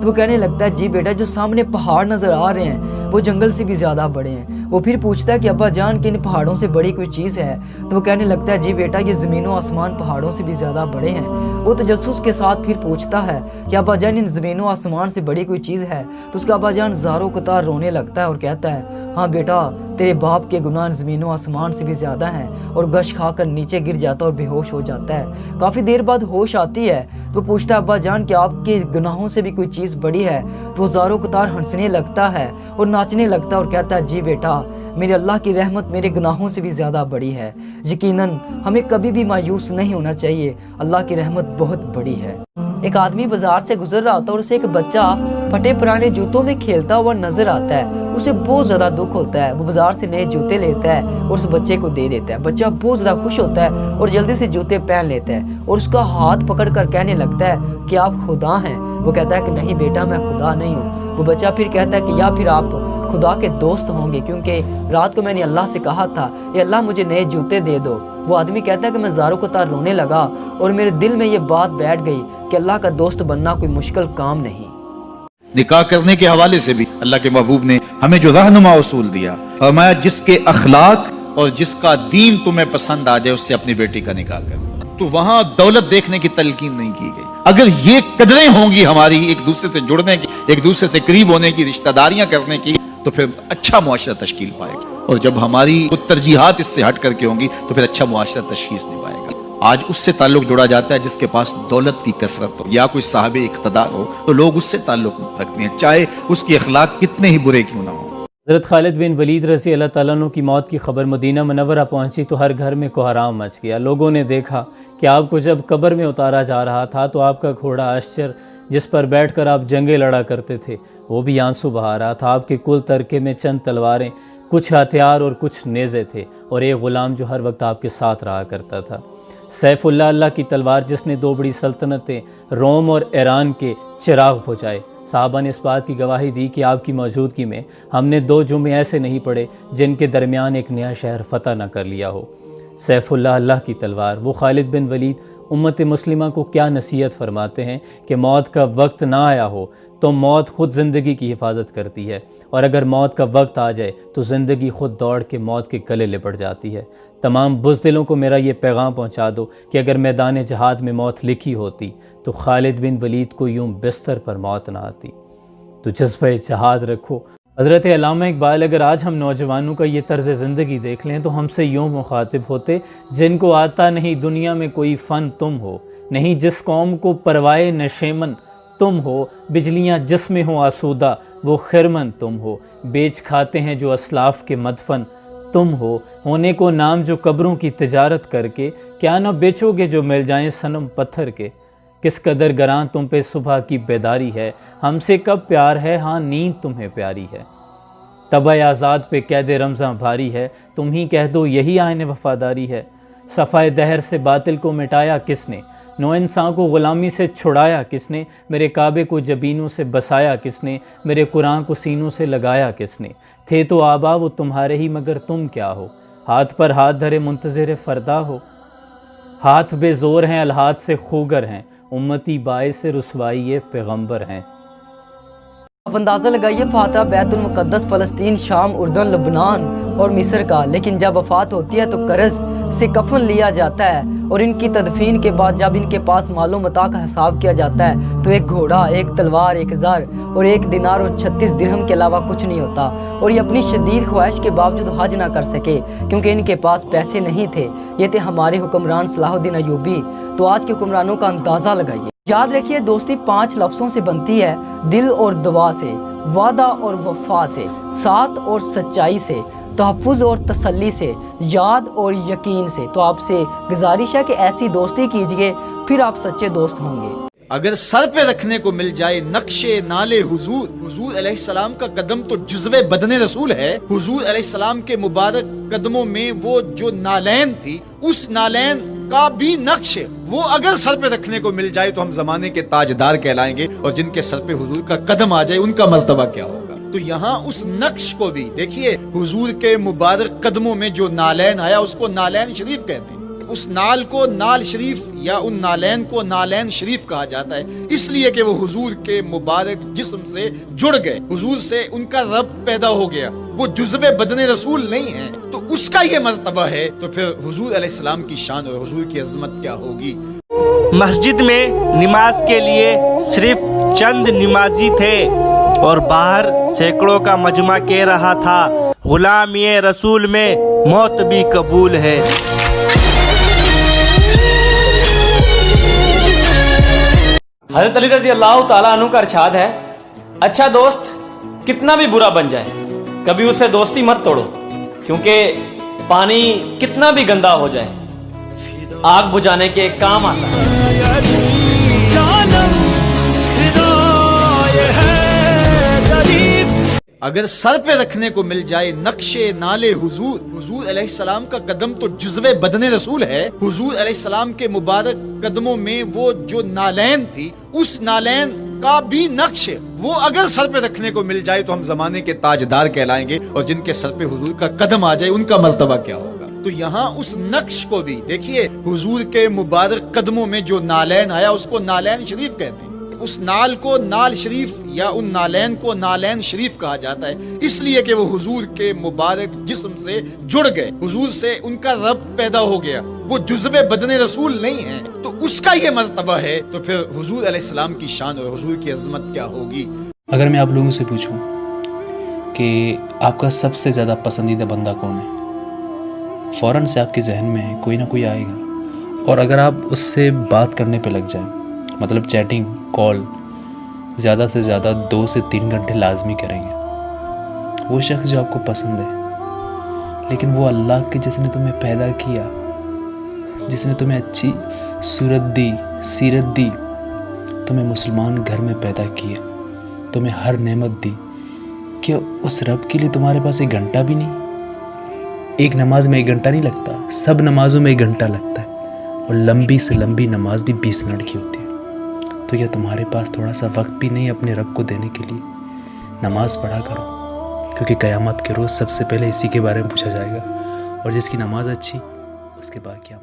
تو وہ کہنے لگتا ہے جی بیٹا جو سامنے پہاڑ نظر آ رہے ہیں وہ جنگل سے بھی زیادہ بڑے ہیں۔ وہ پھر پوچھتا ہے کہ ابا جان کہ ان پہاڑوں سے بڑی کوئی چیز ہے؟ تو وہ کہنے لگتا ہے جی بیٹا یہ زمین و آسمان پہاڑوں سے بھی زیادہ بڑے ہیں۔ وہ تجسس کے ساتھ پھر پوچھتا ہے کہ ابا جان ان زمین و آسمان سے بڑی کوئی چیز ہے؟ تو اس کا ابا جان زاروں قطار رونے لگتا ہے اور کہتا ہے ہاں بیٹا تیرے باپ کے گناہ زمین و آسمان سے بھی زیادہ ہیں، اور گش کھا کر نیچے گر جاتا اور بے ہوش ہو جاتا ہے۔ کافی دیر بعد ہوش آتی ہے تو پوچھتا ہے ابا جان کہ آپ کے گناہوں سے بھی کوئی چیز بڑی ہے؟ تو وہ زاروں قطار ہنسنے لگتا ہے اور ناچنے لگتا ہے اور کہتا ہے جی بیٹا میرے اللہ کی رحمت میرے گناہوں سے بھی زیادہ بڑی ہے۔ یقیناً ہمیں کبھی بھی مایوس نہیں ہونا چاہیے، اللہ کی رحمت بہت بڑی ہے۔ ایک آدمی بازار سے گزر رہا ہوتا ہے اور اسے ایک بچہ پھٹے پرانے جوتوں میں کھیلتا ہوا نظر آتا ہے۔ اسے بہت زیادہ دکھ ہوتا ہے، وہ بازار سے نئے جوتے لیتا ہے اور اس بچے کو دے دیتا ہے۔ بچہ بہت زیادہ خوش ہوتا ہے اور جلدی سے جوتے پہن لیتا ہے اور اس کا ہاتھ پکڑ کر کہنے لگتا ہے کہ آپ خدا ہیں؟ وہ کہتا ہے کہ نہیں بیٹا میں خدا نہیں ہوں۔ وہ بچہ پھر کہتا ہے کہ یا پھر آپ خدا کے دوست ہوں گے، کیونکہ رات کو میں نے اللہ سے کہا تھا کہ اللہ مجھے نئے جوتے دے دو۔ وہ آدمی کہتا ہے کہ میں زاروں قطار رونے لگا اور میرے دل میں یہ بات بیٹھ گئی کہ اللہ کا دوست بننا کوئی مشکل کام نہیں۔ نکاح کرنے کے حوالے سے بھی اللہ کے محبوب نے ہمیں جو رہنما اصول دیا، فرمایا جس کے اخلاق اور جس کا دین تمہیں پسند آ جائے اس سے اپنی بیٹی کا نکاح کرو۔ تو وہاں دولت دیکھنے کی تلقین نہیں کی گئی۔ اگر یہ قدریں ہوں گی ہماری ایک دوسرے سے جڑنے کی، ایک دوسرے سے قریب ہونے کی، رشتہ داریاں کرنے کی، تو پھر اچھا معاشرہ تشکیل پائے گا۔ اور جب ہماری ترجیحات اس سے ہٹ کر کے ہوں گی تو پھر اچھا معاشرہ تشخیص نہیں پائے گا۔ آج اس سے تعلق جوڑا جاتا ہے جس کے پاس دولت کی کثرت ہو یا کوئی صاحب اقتدار ہو، تو لوگ اس سے تعلق رکھتے ہیں چاہے اس کے اخلاق کتنے ہی برے کیوں نہ ہوں۔ حضرت خالد بن ولید رضی اللہ تعالیٰ عنہ کی موت کی خبر مدینہ منورہ پہنچی تو ہر گھر میں کوہرام مچ گیا۔ لوگوں نے دیکھا کہ آپ کو جب قبر میں اتارا جا رہا تھا تو آپ کا گھوڑا اشجر جس پر بیٹھ کر آپ جنگیں لڑا کرتے تھے وہ بھی آنسو بہا رہا تھا۔ آپ کے کل ترکے میں چند تلواریں، کچھ ہتھیار اور کچھ نیزے تھے، اور ایک غلام جو ہر وقت آپ کے ساتھ رہا کرتا تھا۔ سیف اللہ، اللہ کی تلوار جس نے دو بڑی سلطنتیں روم اور ایران کے چراغ بجھائے۔ صحابہ نے اس بات کی گواہی دی کہ آپ کی موجودگی میں ہم نے 2 جمعے ایسے نہیں پڑھے جن کے درمیان ایک نیا شہر فتح نہ کر لیا ہو۔ سیف اللہ، اللہ کی تلوار، وہ خالد بن ولید امت مسلمہ کو کیا نصیحت فرماتے ہیں کہ موت کا وقت نہ آیا ہو تو موت خود زندگی کی حفاظت کرتی ہے، اور اگر موت کا وقت آ جائے تو زندگی خود دوڑ کے موت کے گلے لپٹ جاتی ہے۔ تمام بزدلوں کو میرا یہ پیغام پہنچا دو کہ اگر میدان جہاد میں موت لکھی ہوتی تو خالد بن ولید کو یوں بستر پر موت نہ آتی۔ تو جذبہ جہاد رکھو۔ حضرت علامہ اقبال، اگر آج ہم نوجوانوں کا یہ طرز زندگی دیکھ لیں تو ہم سے یوں مخاطب ہوتے، جن کو آتا نہیں دنیا میں کوئی فن تم ہو، نہیں جس قوم کو پروائے نشیمن تم ہو، بجلیاں جس میں ہوں آسودہ وہ خرمن تم ہو، بیچ کھاتے ہیں جو اسلاف کے مدفن تم ہو، ہونے کو نام جو قبروں کی تجارت کر کے، کیا نہ بیچو گے جو مل جائیں صنم پتھر کے، کس قدر گراں تم پہ صبح کی بیداری ہے، ہم سے کب پیار ہے ہاں نیند تمہیں پیاری ہے، طبع آزاد پہ قید رمضاں بھاری ہے، تم ہی کہہ دو یہی آئین وفاداری ہے، صفائے دہر سے باطل کو مٹایا کس نے، نو انسان کو غلامی سے چھڑایا کس نے، میرے کعبے کو جبینوں سے بسایا کس نے، میرے قرآن کو سینوں سے لگایا کس نے، تھے تو آبا وہ تمہارے ہی مگر تم کیا ہو، ہاتھ پر ہاتھ دھرے منتظر فردا ہو، ہاتھ بے زور ہیں الہات سے خوگر ہیں، امتی باعث رسوائی پیغمبر ہیں۔ آپ اندازہ لگائیے فاتح بیت المقدس، فلسطین، شام، اردن، لبنان اور مصر کا، لیکن جب وفات ہوتی ہے تو قرض سے کفن لیا جاتا ہے، اور ان کی تدفین کے بعد جب ان کے پاس مال و متاع کا حساب کیا جاتا ہے تو ایک گھوڑا، ایک تلوار، ایک زر اور 1 دینار اور 36 درہم کے علاوہ کچھ نہیں ہوتا، اور یہ اپنی شدید خواہش کے باوجود حج نہ کر سکے کیونکہ ان کے پاس پیسے نہیں تھے۔ یہ تھے ہمارے حکمران صلاح الدین ایوبی۔ تو آج کے حکمرانوں کا اندازہ لگائیے۔ یاد رکھیے دوستی 5 لفظوں سے بنتی ہے، دل اور دعا سے، وعدہ اور وفا سے، ساتھ اور سچائی سے، تحفظ اور تسلی سے، یاد اور یقین سے۔ تو آپ سے گزارش ہے کہ ایسی دوستی کیجئے، پھر آپ سچے دوست ہوں گے۔ اگر سر پہ رکھنے کو مل جائے نقش نالے حضور، حضور علیہ السلام کا قدم تو جزوِ بدن رسول ہے۔ حضور علیہ السلام کے مبارک قدموں میں وہ جو نالین تھی، اس نالین کا بھی نقش وہ اگر سر پہ رکھنے کو مل جائے تو ہم زمانے کے تاجدار کہلائیں گے، اور جن کے سر پہ حضور کا قدم آ جائے ان کا مرتبہ کیا ہوگا۔ تو یہاں اس نقش کو بھی دیکھیے، حضور کے مبارک قدموں میں جو نالین آیا اس کو نالین شریف کہتے ہیں۔ اس نال کو نال شریف یا ان نالین کو نالین شریف کہا جاتا ہے، اس لیے کہ وہ حضور کے مبارک جسم سے جڑ گئے، حضور سے ان کا رب پیدا ہو گیا، وہ جزو بدن رسول نہیں ہے، تو اس کا یہ مرتبہ ہے، تو پھر حضور علیہ السلام کی شان اور حضور کی عظمت کیا ہوگی۔ مسجد میں نماز کے لیے صرف چند نمازی تھے اور باہر سینکڑوں کا مجمع کہہ رہا تھا، غلامی رسول میں موت بھی قبول ہے۔ حضرت علی رضی اللہ تعالیٰ عنہ کا ارشاد ہے، اچھا دوست کتنا بھی برا بن جائے کبھی اسے دوستی مت توڑو، کیونکہ پانی کتنا بھی گندا ہو جائے آگ بجھانے کے کام آتا ہے۔ اگر سر پہ رکھنے کو مل جائے نقش نالے حضور، حضور علیہ السلام کا قدم تو جزو بدن رسول ہے، حضور علیہ السلام کے مبارک قدموں میں وہ جو نالین تھی اس نالین کا بھی نقش ہے، وہ اگر سر پہ رکھنے کو مل جائے تو ہم زمانے کے تاجدار کہلائیں گے، اور جن کے سر پہ حضور کا قدم آ جائے ان کا مرتبہ کیا ہوگا۔ تو یہاں اس نقش کو بھی دیکھیے، حضور کے مبارک قدموں میں جو نالین آیا اس کو نالین شریف کہتے ہیں، اس نال کو نال شریف یا ان نالین کو نالین شریف کہا جاتا ہے، اس لیے کہ وہ حضور کے مبارک جسم سے جڑ گئے، حضور سے ان کا رب پیدا ہو گیا، وہ جزو بدن رسول نہیں ہے، تو اس کا یہ مرتبہ ہے، تو پھر حضور علیہ السلام کی شان اور حضور کی عظمت کیا ہوگی۔ اگر میں آپ لوگوں سے پوچھوں کہ آپ کا سب سے زیادہ پسندیدہ بندہ کون ہے، فوراً سے آپ کے ذہن میں کوئی نہ کوئی آئے گا، اور اگر آپ اس سے بات کرنے پہ لگ جائیں، مطلب چیٹنگ کال زیادہ سے زیادہ 2 سے 3 گھنٹے لازمی کریں گے، وہ شخص جو آپ کو پسند ہے، لیکن وہ اللہ کے جس نے تمہیں پیدا کیا، جس نے تمہیں اچھی صورت دی، سیرت دی، تمہیں مسلمان گھر میں پیدا کیا، تمہیں ہر نعمت دی، کہ اس رب کے لیے تمہارے پاس 1 گھنٹہ بھی نہیں؟ ایک نماز میں 1 گھنٹہ نہیں لگتا، سب نمازوں میں 1 گھنٹہ لگتا ہے، اور لمبی سے لمبی نماز بھی 20 منٹ کی ہوتی ہے، تو کیا تمہارے پاس تھوڑا سا وقت بھی نہیں اپنے رب کو دینے کے لیے؟ نماز پڑھا کرو، کیونکہ قیامت کے روز سب سے پہلے اسی کے بارے میں پوچھا جائے گا، اور جس کی نماز اچھی اس کے باقی